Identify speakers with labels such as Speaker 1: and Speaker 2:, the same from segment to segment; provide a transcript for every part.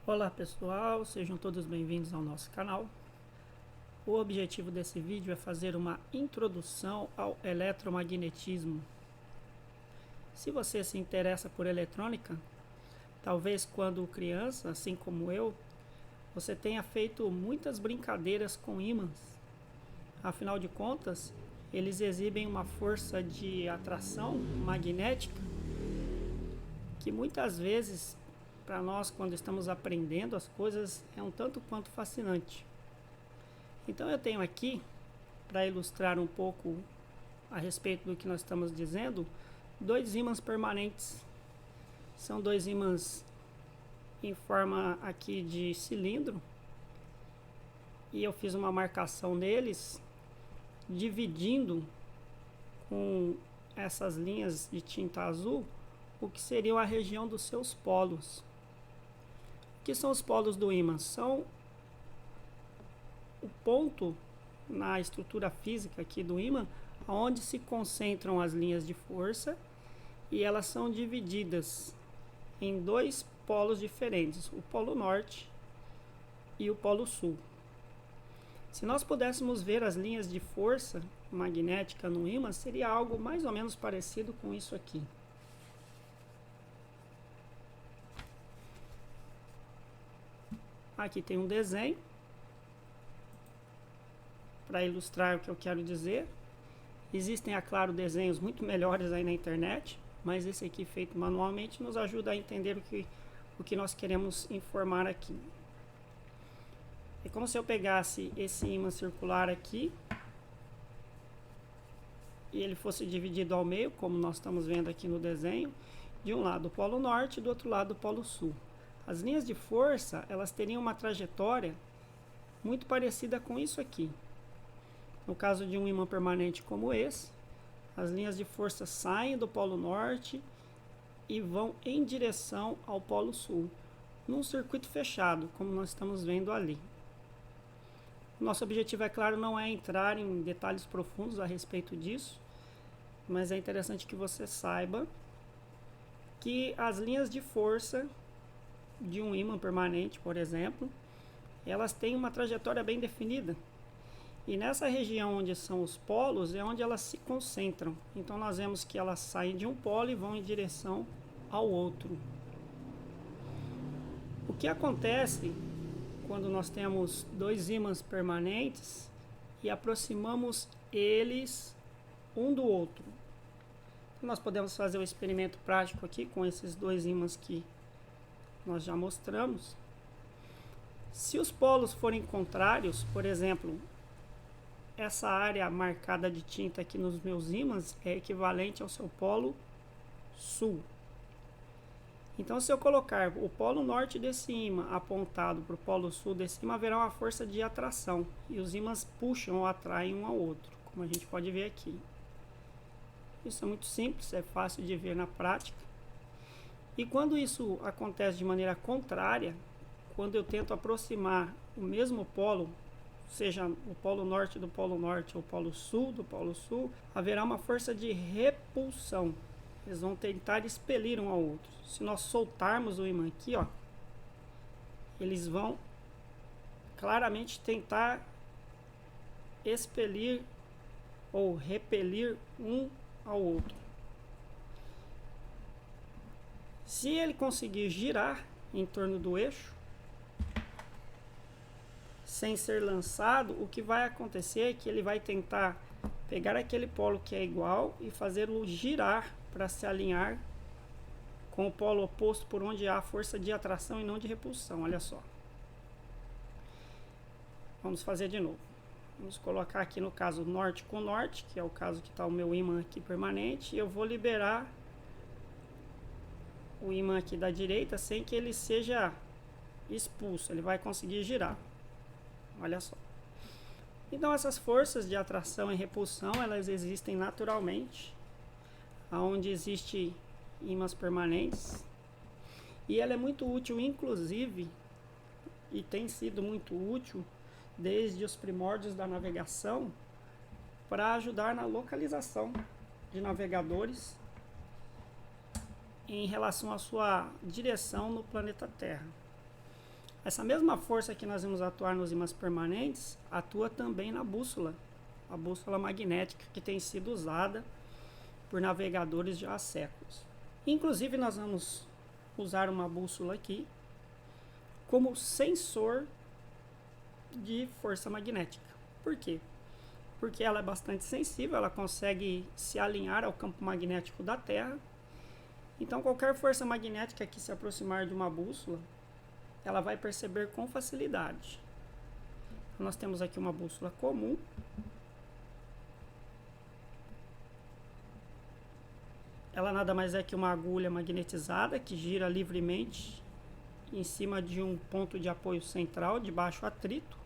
Speaker 1: Olá pessoal, sejam todos bem-vindos ao nosso canal. O objetivo desse vídeo é fazer uma introdução ao eletromagnetismo. Se você se interessa por eletrônica, talvez quando criança, assim como eu, você tenha feito muitas brincadeiras com ímãs. Afinal de contas, eles exibem uma força de atração magnética que muitas vezes, para nós, quando estamos aprendendo as coisas, é um tanto quanto fascinante. Então eu tenho aqui, para ilustrar um pouco a respeito do que nós estamos dizendo, dois ímãs permanentes. São dois ímãs em forma aqui de cilindro, e eu fiz uma marcação neles, dividindo com essas linhas de tinta azul o que seria a região dos seus polos. O que são os polos do ímã? São o ponto na estrutura física aqui do ímã onde se concentram as linhas de força, e elas são divididas em dois polos diferentes, o polo norte e o polo sul. Se nós pudéssemos ver as linhas de força magnética no ímã, seria algo mais ou menos parecido com isso aqui. Aqui tem um desenho para ilustrar o que eu quero dizer. Existem, é claro, desenhos muito melhores aí na internet, mas esse aqui feito manualmente nos ajuda a entender o que nós queremos informar aqui. É como se eu pegasse esse ímã circular aqui e ele fosse dividido ao meio, como nós estamos vendo aqui no desenho, de um lado o polo norte e do outro lado o polo sul. As linhas de força, elas teriam uma trajetória muito parecida com isso aqui. No caso de um ímã permanente como esse, as linhas de força saem do polo norte e vão em direção ao polo sul, num circuito fechado, como nós estamos vendo ali. Nosso objetivo, é claro, não é entrar em detalhes profundos a respeito disso, mas é interessante que você saiba que as linhas de força de um ímã permanente, por exemplo, elas têm uma trajetória bem definida. E nessa região onde são os polos é onde elas se concentram. Então nós vemos que elas saem de um polo e vão em direção ao outro. O que acontece quando nós temos dois ímãs permanentes e aproximamos eles um do outro? Nós podemos fazer um experimento prático aqui com esses dois ímãs que nós já mostramos. Se os polos forem contrários, por exemplo, essa área marcada de tinta aqui nos meus ímãs é equivalente ao seu polo sul. Então, se eu colocar o polo norte desse ímã apontado para o polo sul desse ímã, haverá uma força de atração, e os ímãs puxam ou atraem um ao outro, como a gente pode ver aqui. Isso é muito simples, é fácil de ver na prática. E quando isso acontece de maneira contrária, quando eu tento aproximar o mesmo polo, seja o polo norte do polo norte ou o polo sul do polo sul, haverá uma força de repulsão. Eles vão tentar expelir um ao outro. Se nós soltarmos o ímã aqui, ó, eles vão claramente tentar expelir ou repelir um ao outro. Se ele conseguir girar em torno do eixo, sem ser lançado, o que vai acontecer é que ele vai tentar pegar aquele polo que é igual e fazê-lo girar para se alinhar com o polo oposto, por onde há força de atração e não de repulsão. Olha só. Vamos fazer de novo. Vamos colocar aqui no caso norte com norte, que é o caso que está o meu ímã aqui permanente, e eu vou liberar o ímã aqui da direita sem que ele seja expulso. Ele vai conseguir girar. Olha só. Então essas forças de atração e repulsão, elas existem naturalmente onde existe ímãs permanentes, e ela é muito útil, inclusive, e tem sido muito útil desde os primórdios da navegação, para ajudar na localização de navegadores em relação à sua direção no planeta Terra. Essa mesma força que nós vamos atuar nos ímãs permanentes atua também na bússola, a bússola magnética que tem sido usada por navegadores já há séculos. Inclusive nós vamos usar uma bússola aqui como sensor de força magnética. Por quê? Porque ela é bastante sensível, ela consegue se alinhar ao campo magnético da Terra. Então qualquer força magnética que se aproximar de uma bússola, ela vai perceber com facilidade. Então, nós temos aqui uma bússola comum. Ela nada mais é que uma agulha magnetizada que gira livremente em cima de um ponto de apoio central de baixo atrito.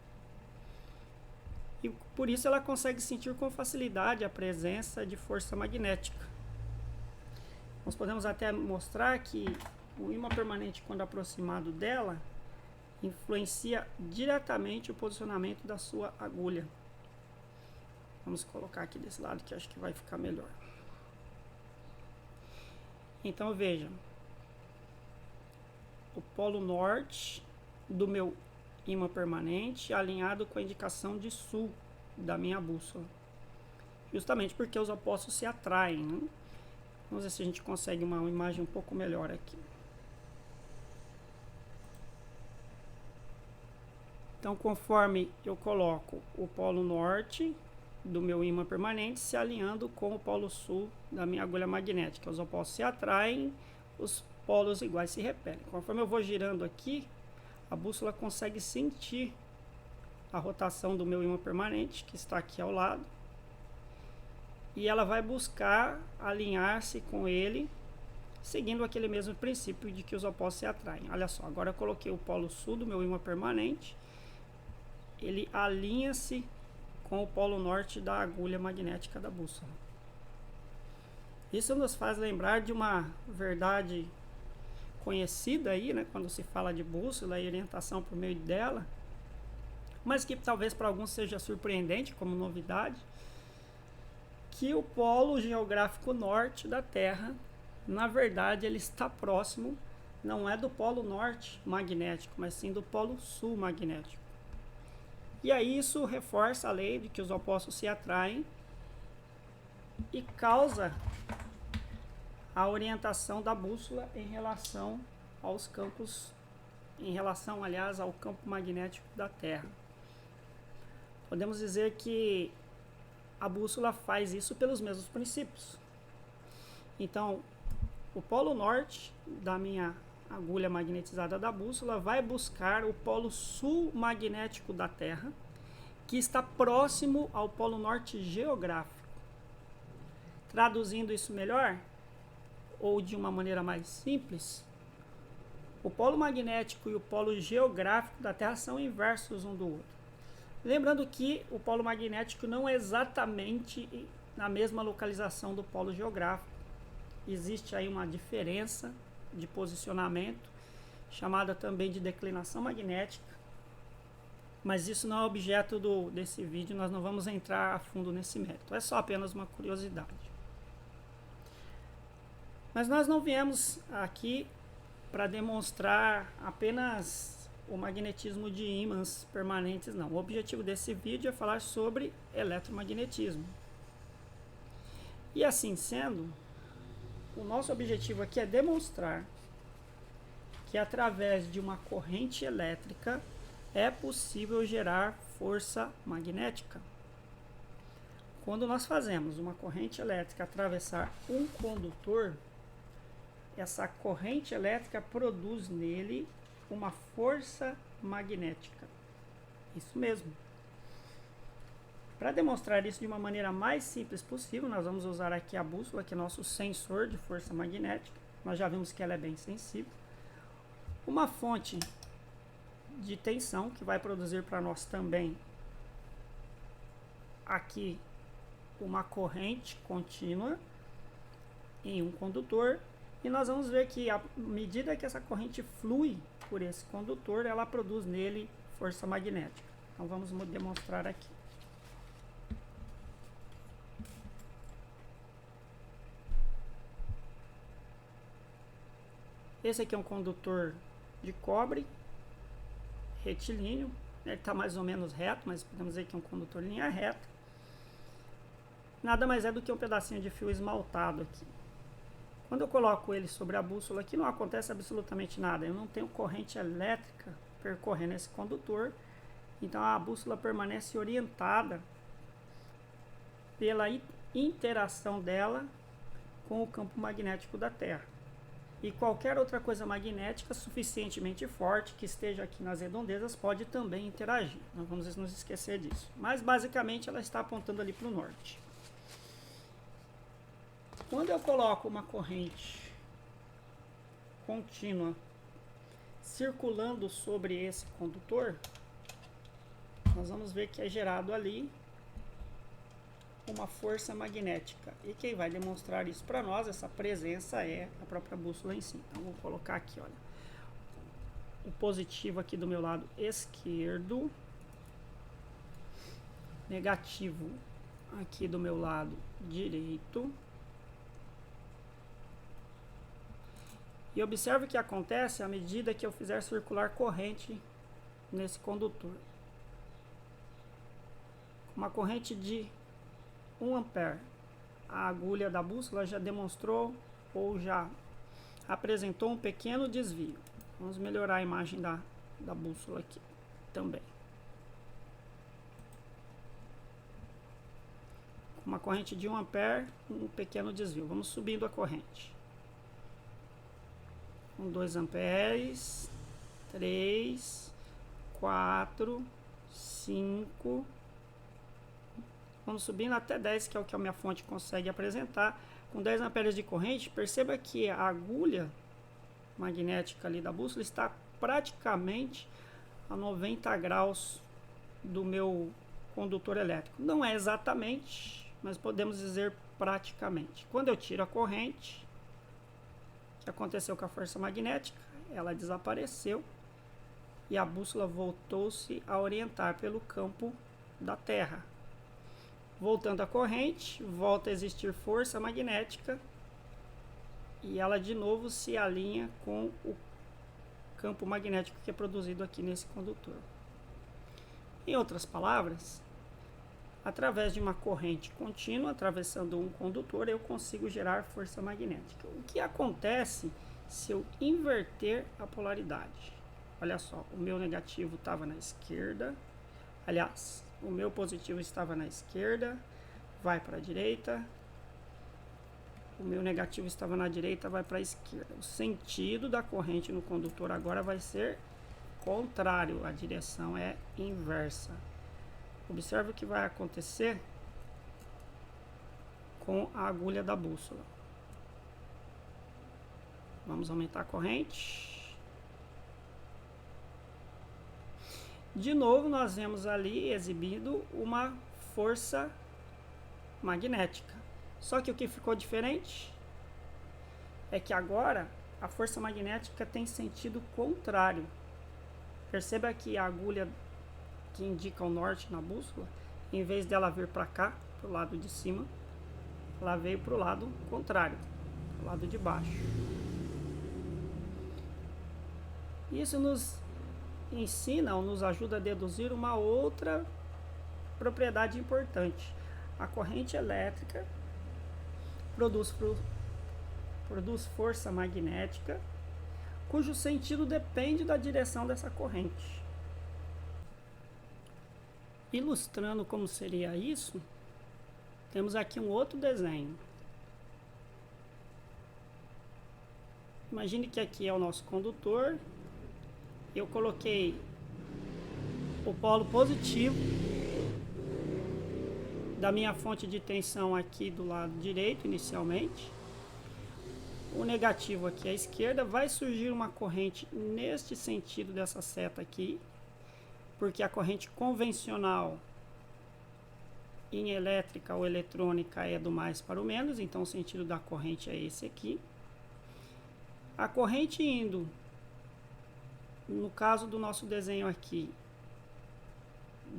Speaker 1: E por isso ela consegue sentir com facilidade a presença de força magnética. Nós podemos até mostrar que o ímã permanente, quando aproximado dela, influencia diretamente o posicionamento da sua agulha. Vamos colocar aqui desse lado que acho que vai ficar melhor. Então veja, o polo norte do meu ímã permanente alinhado com a indicação de sul da minha bússola, justamente porque os opostos se atraem, né? Vamos ver se a gente consegue uma imagem um pouco melhor aqui. Então, conforme eu coloco o polo norte do meu ímã permanente se alinhando com o polo sul da minha agulha magnética, os opostos se atraem, os polos iguais se repelem. Conforme eu vou girando aqui, a bússola consegue sentir a rotação do meu ímã permanente, que está aqui ao lado, e ela vai buscar alinhar-se com ele, seguindo aquele mesmo princípio de que os opostos se atraem. Olha só, agora eu coloquei o polo sul do meu ímã permanente, ele alinha-se com o polo norte da agulha magnética da bússola. Isso nos faz lembrar de uma verdade conhecida aí, né, quando se fala de bússola e orientação por meio dela, mas que talvez para alguns seja surpreendente como novidade, que o polo geográfico norte da Terra, na verdade, ele está próximo, não é do polo norte magnético, mas sim do polo sul magnético. E aí isso reforça a lei de que os opostos se atraem e causa a orientação da bússola em relação aos campos, em relação, aliás, ao campo magnético da Terra. Podemos dizer que a bússola faz isso pelos mesmos princípios. Então, o polo norte da minha agulha magnetizada da bússola vai buscar o polo sul magnético da Terra, que está próximo ao polo norte geográfico. Traduzindo isso melhor, ou de uma maneira mais simples, o polo magnético e o polo geográfico da Terra são inversos um do outro. Lembrando que o polo magnético não é exatamente na mesma localização do polo geográfico. Existe aí uma diferença de posicionamento, chamada também de declinação magnética, mas isso não é objeto desse vídeo, nós não vamos entrar a fundo nesse mérito, é só apenas uma curiosidade. Mas nós não viemos aqui para demonstrar apenas o magnetismo de ímãs permanentes, não. O objetivo desse vídeo é falar sobre eletromagnetismo. E assim sendo, o nosso objetivo aqui é demonstrar que através de uma corrente elétrica é possível gerar força magnética. Quando nós fazemos uma corrente elétrica atravessar um condutor, essa corrente elétrica produz nele uma força magnética. Isso mesmo. Para demonstrar isso de uma maneira mais simples possível, nós vamos usar aqui a bússola, que é nosso sensor de força magnética. Nós já vimos que ela é bem sensível. Uma fonte de tensão, que vai produzir para nós também aqui uma corrente contínua em um condutor. E nós vamos ver que à medida que essa corrente flui por esse condutor, ela produz nele força magnética. Então vamos demonstrar aqui. Esse aqui é um condutor de cobre. retilíneo, ele está mais ou menos reto, mas podemos dizer que é um condutor em linha reta. Nada mais é do que um pedacinho de fio esmaltado aqui. Quando eu coloco ele sobre a bússola aqui, não acontece absolutamente nada. Eu não tenho corrente elétrica percorrendo esse condutor, então a bússola permanece orientada pela interação dela com o campo magnético da Terra. E qualquer outra coisa magnética suficientemente forte que esteja aqui nas redondezas pode também interagir. Não vamos nos esquecer disso. Mas basicamente ela está apontando ali para o norte. Quando eu coloco uma corrente contínua circulando sobre esse condutor, nós vamos ver que é gerado ali uma força magnética. E quem vai demonstrar isso para nós, essa presença, é a própria bússola em si. Então vou colocar aqui, olha, o positivo aqui do meu lado esquerdo, negativo aqui do meu lado direito. E observe o que acontece à medida que eu fizer circular corrente nesse condutor. Uma corrente de 1 ampere. A agulha da bússola já demonstrou ou já apresentou um pequeno desvio. Vamos melhorar a imagem da bússola aqui também. Uma corrente de 1 ampere, um pequeno desvio. Vamos subindo a corrente. Com 2 amperes, 3, 4, 5... Vamos subindo até 10, que é o que a minha fonte consegue apresentar. Com 10 amperes de corrente, perceba que a agulha magnética ali da bússola está praticamente a 90 graus do meu condutor elétrico. Não é exatamente, mas podemos dizer praticamente. Quando eu tiro a corrente, o que aconteceu com a força magnética? Ela desapareceu e a bússola voltou-se a orientar pelo campo da Terra. Voltando a corrente, volta a existir força magnética e ela de novo se alinha com o campo magnético que é produzido aqui nesse condutor. Em outras palavras, através de uma corrente contínua atravessando um condutor, eu consigo gerar força magnética. O que acontece se eu inverter a polaridade? Olha só, o meu negativo estava na esquerda, aliás, o meu positivo estava na esquerda, vai para a direita. O meu negativo estava na direita, vai para a esquerda. O sentido da corrente no condutor agora vai ser contrário, a direção é inversa. Observe o que vai acontecer com a agulha da bússola. Vamos aumentar a corrente. De novo, nós vemos ali exibido uma força magnética. Só que o que ficou diferente é que agora a força magnética tem sentido contrário. Perceba que a agulha que indica o norte na bússola, em vez dela vir para cá, para o lado de cima, ela veio para o lado contrário, para o lado de baixo. Isso nos ensina ou nos ajuda a deduzir uma outra propriedade importante. A corrente elétrica produz força magnética, cujo sentido depende da direção dessa corrente. Ilustrando como seria isso, temos aqui um outro desenho. Imagine que aqui é o nosso condutor. Eu coloquei o polo positivo da minha fonte de tensão aqui do lado direito inicialmente. O negativo aqui à esquerda. Vai surgir uma corrente neste sentido dessa seta aqui, porque a corrente convencional em elétrica ou eletrônica é do mais para o menos, então o sentido da corrente é esse aqui. A corrente indo, no caso do nosso desenho aqui,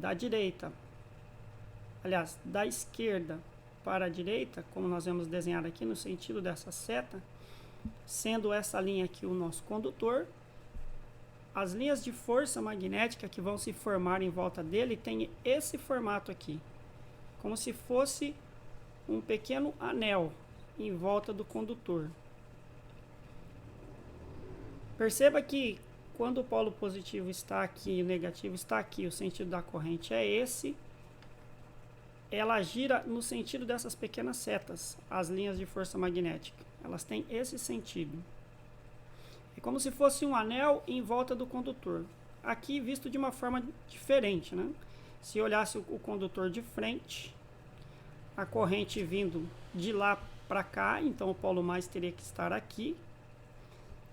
Speaker 1: da direita, aliás, da esquerda para a direita, como nós vamos desenhar aqui no sentido dessa seta, sendo essa linha aqui o nosso condutor, as linhas de força magnética que vão se formar em volta dele tem esse formato aqui, como se fosse um pequeno anel em volta do condutor. Perceba que quando o polo positivo está aqui e o negativo está aqui, o sentido da corrente é esse, ela gira no sentido dessas pequenas setas, as linhas de força magnética. Elas têm esse sentido. É como se fosse um anel em volta do condutor. Aqui visto de uma forma diferente, né? Se olhasse o condutor de frente, a corrente vindo de lá para cá, então o polo mais teria que estar aqui,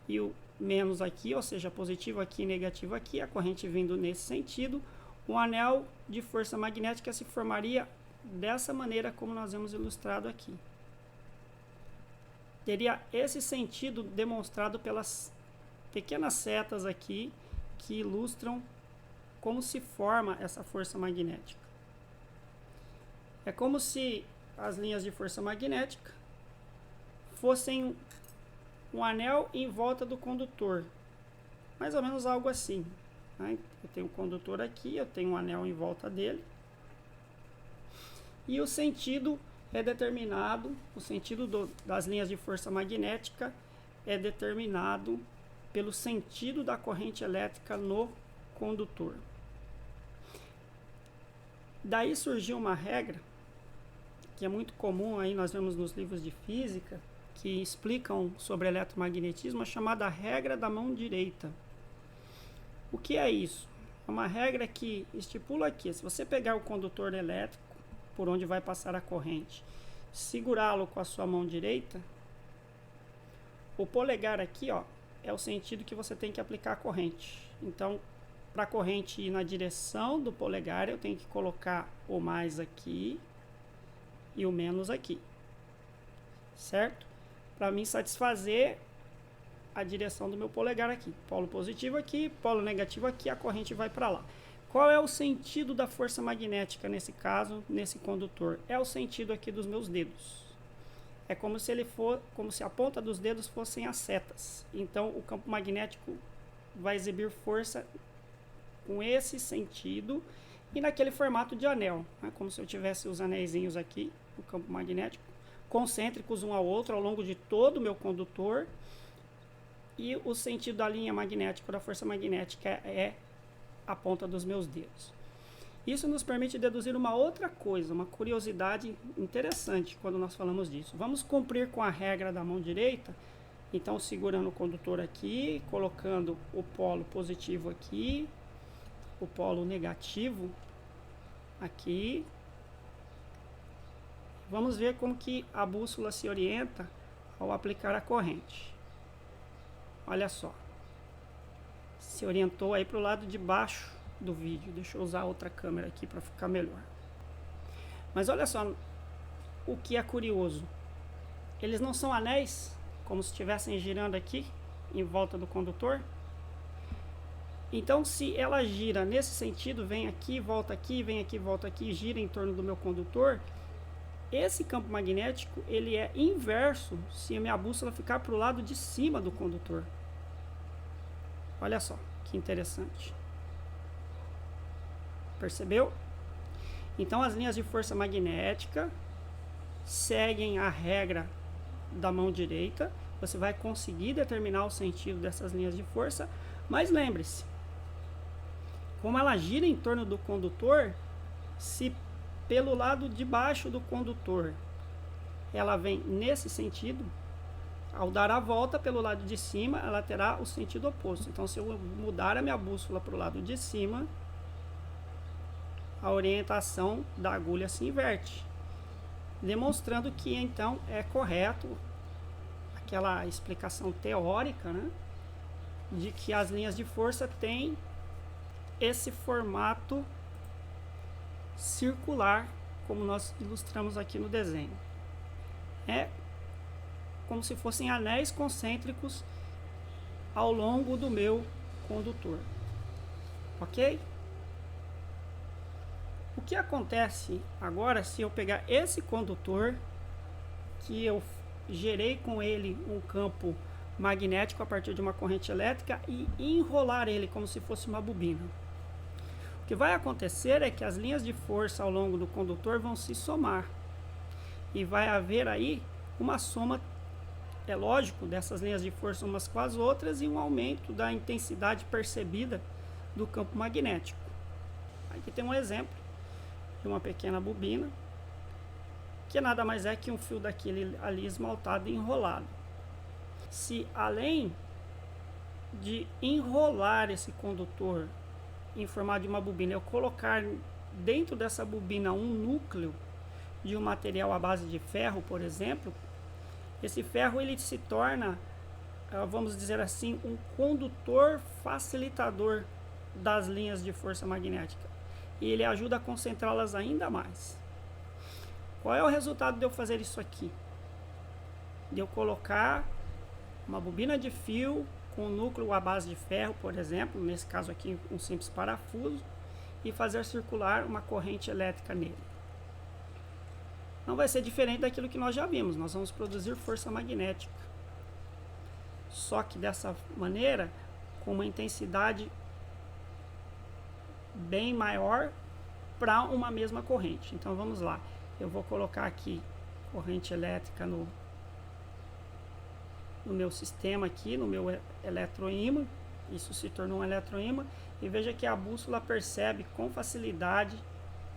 Speaker 1: e o menos aqui, ou seja, positivo aqui e negativo aqui, a corrente vindo nesse sentido, o anel de força magnética se formaria dessa maneira como nós vemos ilustrado aqui. Teria esse sentido demonstrado pelas pequenas setas aqui que ilustram como se forma essa força magnética. É como se as linhas de força magnética fossem um anel em volta do condutor, mais ou menos algo assim, né? Eu tenho um condutor aqui, eu tenho um anel em volta dele, e o sentido é determinado, o sentido das linhas de força magnética é determinado pelo sentido da corrente elétrica no condutor. Daí surgiu uma regra que é muito comum, aí nós vemos nos livros de física que explicam sobre eletromagnetismo, a chamada regra da mão direita. O que é isso? É uma regra que estipula que se você pegar o condutor elétrico por onde vai passar a corrente, segurá-lo com a sua mão direita, o polegar aqui, ó, é o sentido que você tem que aplicar a corrente. Então, para a corrente ir na direção do polegar, eu tenho que colocar o mais aqui e o menos aqui, certo? Para mim satisfazer a direção do meu polegar aqui. Polo positivo aqui, polo negativo aqui, a corrente vai para lá. Qual é o sentido da força magnética nesse caso, nesse condutor? É o sentido aqui dos meus dedos. É como se a ponta dos dedos fossem as setas. Então o campo magnético vai exibir força com esse sentido e naquele formato de anel, né? Como se eu tivesse os anéisinhos aqui, o campo magnético, concêntricos um ao outro ao longo de todo o meu condutor, e o sentido da linha magnética, da força magnética, é a ponta dos meus dedos. Isso nos permite deduzir uma outra coisa, uma curiosidade interessante quando nós falamos disso. Vamos cumprir com a regra da mão direita, então segurando o condutor aqui, colocando o polo positivo aqui, o polo negativo aqui. Vamos ver como que a bússola se orienta ao aplicar a corrente. Olha só, se orientou aí para o lado de baixo do vídeo. Deixa eu usar outra câmera aqui para ficar melhor. Mas olha só o que é curioso. Eles não são anéis, como se estivessem girando aqui em volta do condutor. Então, se ela gira nesse sentido, vem aqui, volta aqui, vem aqui, volta aqui, gira em torno do meu condutor, esse campo magnético ele é inverso se a minha bússola ficar para o lado de cima do condutor. Olha só que interessante. Percebeu? Então as linhas de força magnética seguem a regra da mão direita. Você vai conseguir determinar o sentido dessas linhas de força, mas lembre-se, como ela gira em torno do condutor, se pelo lado de baixo do condutor ela vem nesse sentido, ao dar a volta pelo lado de cima, ela terá o sentido oposto. Então, se eu mudar a minha bússola para o lado de cima, a orientação da agulha se inverte, demonstrando que então é correto aquela explicação teórica, né, de que as linhas de força têm esse formato circular, como nós ilustramos aqui no desenho. É como se fossem anéis concêntricos ao longo do meu condutor. Ok? O que acontece agora se eu pegar esse condutor, que eu gerei com ele um campo magnético a partir de uma corrente elétrica e enrolar ele como se fosse uma bobina. O que vai acontecer é que as linhas de força ao longo do condutor vão se somar e vai haver aí uma soma, é lógico, dessas linhas de força umas com as outras e um aumento da intensidade percebida do campo magnético. Aqui tem um exemplo de uma pequena bobina, que nada mais é que um fio daquele ali esmaltado e enrolado. Se além de enrolar esse condutor em formato de uma bobina, eu colocar dentro dessa bobina um núcleo de um material à base de ferro, por exemplo, esse ferro ele se torna, vamos dizer assim, um condutor facilitador das linhas de força magnética. E ele ajuda a concentrá-las ainda mais. Qual é o resultado de eu fazer isso aqui? De eu colocar uma bobina de fio com um núcleo à base de ferro, por exemplo, nesse caso aqui um simples parafuso, e fazer circular uma corrente elétrica nele. Não vai ser diferente daquilo que nós já vimos, nós vamos produzir força magnética. Só que dessa maneira, com uma intensidade bem maior para uma mesma corrente. Então vamos lá, eu vou colocar aqui corrente elétrica no meu sistema aqui, no meu eletroímã. Isso se tornou um eletroímã e veja que a bússola percebe com facilidade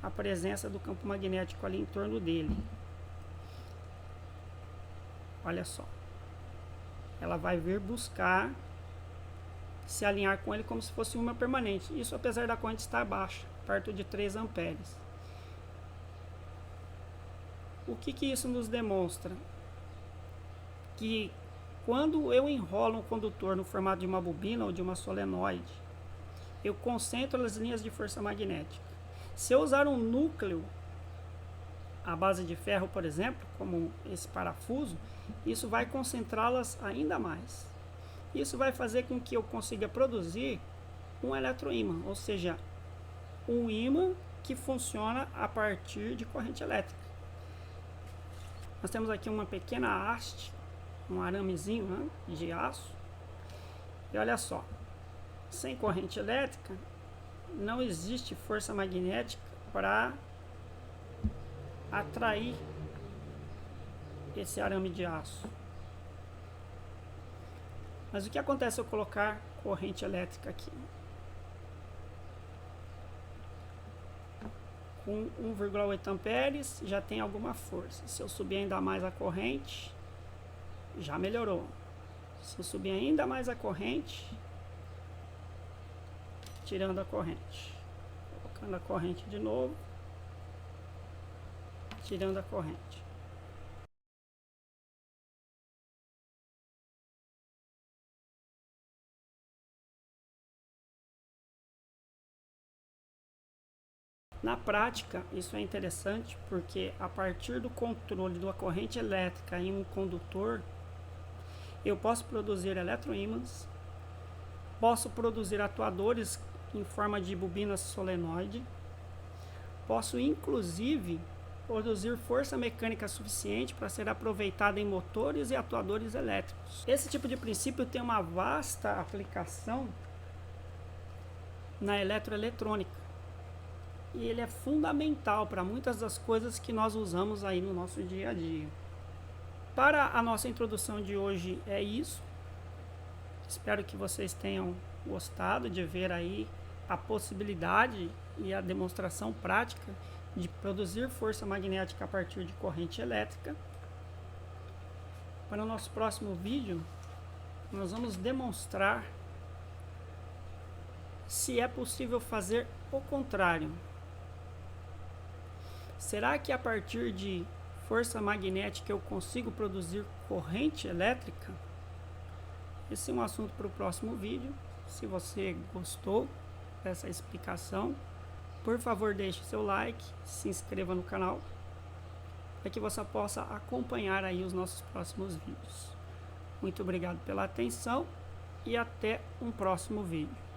Speaker 1: a presença do campo magnético ali em torno dele. Olha só, ela vai vir buscar se alinhar com ele como se fosse uma permanente. Isso apesar da corrente estar baixa, perto de 3 amperes. O que isso nos demonstra? Que quando eu enrolo um condutor no formato de uma bobina ou de uma solenoide, eu concentro as linhas de força magnética. Se eu usar um núcleo à base de ferro, por exemplo, como esse parafuso, isso vai concentrá-las ainda mais. Isso vai fazer com que eu consiga produzir um eletroímã, ou seja, um ímã que funciona a partir de corrente elétrica. Nós temos aqui uma pequena haste, um aramezinho, né, de aço. E olha só, sem corrente elétrica não existe força magnética para atrair esse arame de aço. Mas o que acontece se eu colocar corrente elétrica aqui? Com 1,8 amperes já tem alguma força. Se eu subir ainda mais a corrente, já melhorou. Se eu subir ainda mais a corrente, tirando a corrente, colocando a corrente de novo, tirando a corrente. Na prática, isso é interessante porque a partir do controle da corrente elétrica em um condutor, eu posso produzir eletroímãs, posso produzir atuadores em forma de bobinas solenoide, posso inclusive produzir força mecânica suficiente para ser aproveitada em motores e atuadores elétricos. Esse tipo de princípio tem uma vasta aplicação na eletroeletrônica. E ele é fundamental para muitas das coisas que nós usamos aí no nosso dia a dia. Para a nossa introdução de hoje é isso. Espero que vocês tenham gostado de ver aí a possibilidade e a demonstração prática de produzir força magnética a partir de corrente elétrica. Para o nosso próximo vídeo, nós vamos demonstrar se é possível fazer o contrário. Será que a partir de força magnética eu consigo produzir corrente elétrica? Esse é um assunto para o próximo vídeo. Se você gostou dessa explicação, por favor deixe seu like, se inscreva no canal, para que você possa acompanhar aí os nossos próximos vídeos. Muito obrigado pela atenção e até um próximo vídeo.